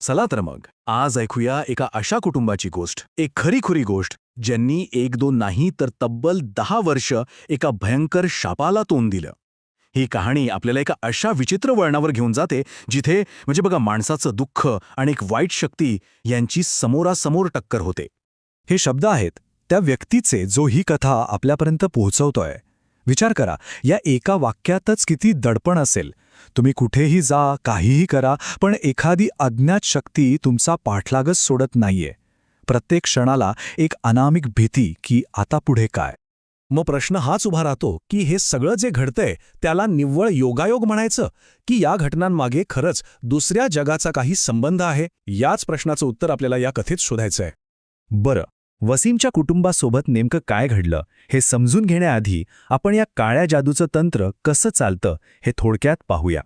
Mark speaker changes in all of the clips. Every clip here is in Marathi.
Speaker 1: चला तर मग आज ऐकूया एका अशा कुटुंबाची गोष्ट, एक खरीखुरी गोष्ट ज्यांनी 1-2 नाही तर तब्बल 10 वर्ष एका भयंकर शापाला तोंड दिलं. ही कहाणी आपल्याला एका अशा विचित्र वळणावर घेऊन जाते जिथे म्हणजे बघा माणसाचं दुःख आणि एक वाईट शक्ती यांची समोरासमोर टक्कर होते.
Speaker 2: हे शब्द आहेत त्या व्यक्तीचे जो ही कथा आपल्यापर्यंत पोहोचवतोय. विचार करा, या एका वाक्यातच किती दडपण असेल. तुम्ही कुठेही जा, काहीही करा, पण एखादी अज्ञात शक्ती तुमचा पाठलागच सोडत नाहीये. प्रत्येक क्षणाला एक अनामिक भीती की आता पुढे काय.
Speaker 3: मग प्रश्न हाच उभा राहतो की हे सगळं जे घडतंय त्याला निव्वळ योगायोग म्हणायचं की या घटनांमागे खरंच दुसऱ्या जगाचा काही संबंध आहे. याच प्रश्नाचं उत्तर आपल्याला या कथेत शोधायचंय.
Speaker 2: बरं, वसीमच्या कुटुंबासोबत नेमकं काय घडलं हे समजून घेण्याआधी आपण या काळ्या जादूचं तंत्र कसं चालतं हे थोडक्यात पाहूया.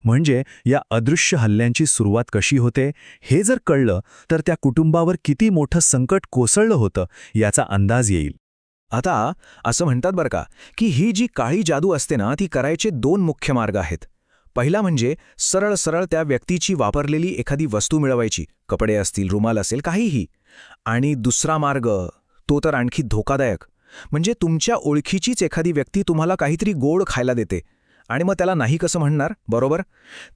Speaker 2: म्हणजे या अदृश्य हल्ल्यांची सुरुवात कशी होते हे जर कळलं तर त्या कुटुंबावर किती मोठं संकट कोसळलं होतं याचा अंदाज येईल.
Speaker 3: आता असं म्हणतात बरं का की ही जी काळी जादू असते ना ती करायचे 2 मुख्य मार्ग आहेत. पहिला म्हणजे सरळ सरळ त्या व्यक्तीची वापरलेली एखादी वस्तू मिळवायची, कपडे असतील, रुमाल असेल, काहीही. आणि दुसरा मार्ग तो तर आणखी धोकादायक, म्हणजे तुमच्या ओळखीचीच एखादी व्यक्ती तुम्हाला काहीतरी गोड खायला देते आणि मग त्याला नाही कसं म्हणणार, बरोबर?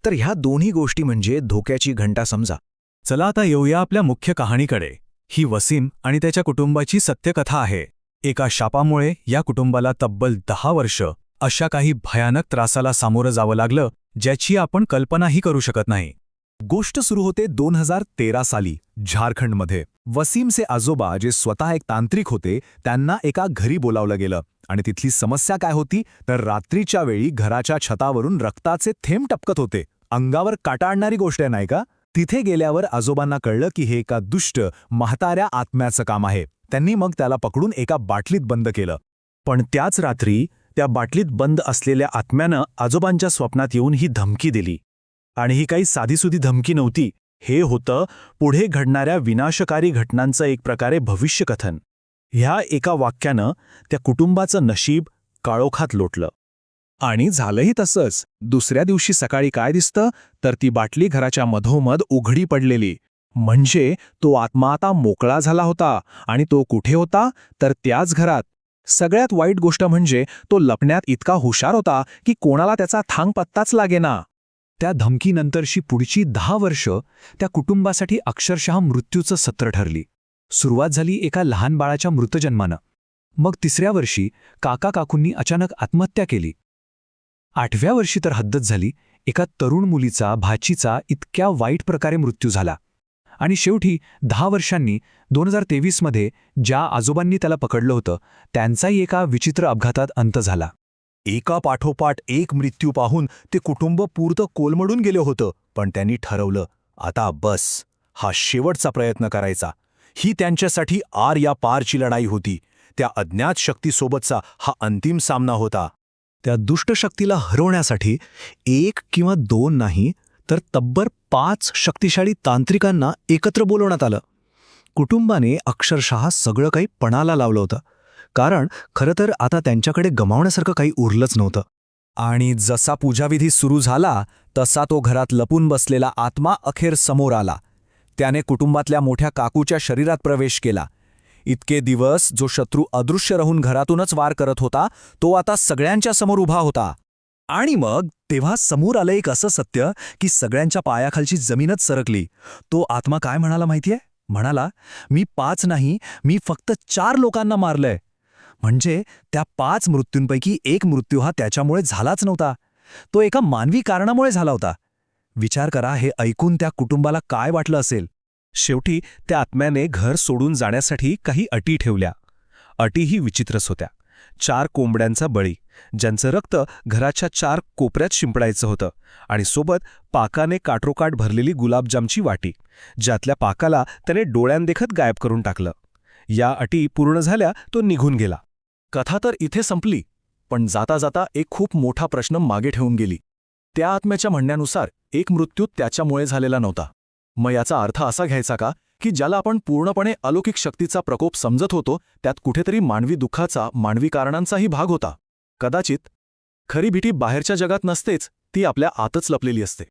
Speaker 3: तर ह्या दोन्ही गोष्टी म्हणजे धोक्याची घंटा समजा.
Speaker 2: चला आता येऊया आपल्या मुख्य कहाणीकडे. ही वसीम आणि त्याच्या कुटुंबाची सत्यकथा आहे. एका शापामुळे या कुटुंबाला तब्बल 10 वर्ष अशा काही भयानक त्रासाला सामोरं जावं लागलं ज्याची आपण कल्पनाही करू शकत नाही. गोष्ट सुरू होते 2013 साली झारखंडमध्ये. वसीमचे आजोबा जे स्वतः एक तांत्रिक होते त्यांना एका घरी बोलावलं गेलं आणि तिथली समस्या काय होती तर रात्रीच्या वेळी घराच्या छतावरून रक्ताचे थेंब टपकत होते. अंगावर काटा आणणारी गोष्ट आहे नाही का? तिथे गेल्यावर आजोबांना कळलं की हे एका दुष्ट म्हाताऱ्या आत्म्याचं काम आहे. त्यांनी मग त्याला पकडून एका बाटलीत बंद केलं. पण त्याच रात्री त्या बाटलीत बंद असलेल्या आत्म्यानं आजोबांच्या स्वप्नात येऊन ही धमकी दिली. आणि ही काही साधीसुधी धमकी नव्हती. हे होतं पुढे घडणाऱ्या विनाशकारी घटनांचं एक प्रकारे भविष्यकथन. ह्या एका वाक्यानं त्या कुटुंबाचं नशीब काळोखात लोटलं.
Speaker 3: आणि झालंही तसंच. दुसऱ्या दिवशी सकाळी काय दिसतं तर ती बाटली घराच्या मधोमध उघडी पडलेली. म्हणजे तो आत्मा आता मोकळा झाला होता. आणि तो कुठे होता तर त्याच घरात. सगळ्यात वाईट गोष्ट म्हणजे तो लपण्यात इतका हुशार होता की कोणाला त्याचा थांग पत्ताच लागेना.
Speaker 2: त्या धमकीनंतरची पुढची 10 वर्ष त्या कुटुंबासाठी अक्षरशः मृत्यूचं सत्र ठरली. सुरुवात झाली एका लहान बाळाच्या मृतजन्मानं. मग 3ऱ्या वर्षी काका-काकूंनी अचानक आत्महत्या केली. 8व्या वर्षी तर हद्दच झाली. एका तरुण मुलीचा, भाचीचा इतक्या वाईट प्रकारे मृत्यू झाला. आणि शेवटी 10 वर्षांनी 2023मध्ये ज्या आजोबांनी त्याला पकडलं होतं त्यांचाही एका विचित्र अपघातात अंत झाला.
Speaker 3: एका पाठोपाठ एक मृत्यू पाहून ते कुटुंब पुरतं कोलमडून गेलं होतं. पण त्यांनी ठरवलं आता बस, हा शेवटचा प्रयत्न करायचा. ही त्यांच्यासाठी आर या पारची लढाई होती. त्या अज्ञात शक्तीसोबतचा हा अंतिम सामना होता.
Speaker 2: त्या दुष्ट शक्तीला हरवण्यासाठी 1 किंवा 2 नाही तर तब्बल 5 शक्तिशाली तांत्रिकांना एकत्र बोलवण्यात आलं. कुटुंबाने अक्षरशः सगळं काही पणाला लावलं होतं. कारण खरं तर आता त्यांच्याकडे गमावण्यासारखं काही उरलंच नव्हतं.
Speaker 3: आणि जसा पूजाविधी सुरू झाला तसा तो घरात लपून बसलेला आत्मा अखेर समोर आला. त्याने कुटुंबातल्या मोठ्या काकूच्या शरीरात प्रवेश केला. इतके दिवस जो शत्रू अदृश्य राहून घरातूनच वार करत होता तो आता सगळ्यांच्या समोर उभा होता. आणि मग तेव्हा समोर आलं एक असं सत्य की सगळ्यांच्या पायाखालची जमीनच सरकली. तो आत्मा काय म्हणाला माहितीये? म्हणाला, मी 5 नाही, मी फक्त 4 लोकांना मारलंय. म्हणजे त्या 5 मृत्यूंपैकी 1 मृत्यू हा त्याच्यामुळे झालाच नव्हता. तो एका मानवी कारणामुळे झाला होता. विचार करा, हे ऐकून त्या कुटुंबाला काय वाटलं असेल. शेवटी त्या आत्म्याने घर सोडून जाण्यासाठी काही अटी ठेवल्या. अटीही विचित्रच होत्या. 4 कोंबड्यांचा बळी, ज्यांचं रक्त घराच्या 4 कोपऱ्यात शिंपडायचं होतं. आणि सोबत पाकाने काट्रोकाट भरलेली गुलाबजामची वाटी, ज्यातल्या पाकाला त्याने डोळ्यांदेखत गायब करून टाकलं. या अटी पूर्ण झाल्या तो निघून गेला. कथा तर इथे संपली. पण जाता जाता एक खूप मोठा प्रश्न मागे ठेवून गेली. त्या आत्म्याच्या म्हणण्यानुसार 1 मृत्यू त्याच्यामुळे झालेला नव्हता. मग याचा अर्थ असा घ्यायचा का की ज्याला आपण पूर्णपणे अलौकिक शक्तीचा प्रकोप समजत होतो त्यात कुठेतरी मानवी दुःखाचा, मानवी कारणांचाही भाग होता? कदाचित खरी भीती बाहेरच्या जगात नसतेच, ती आपल्या आतच लपलेली असते.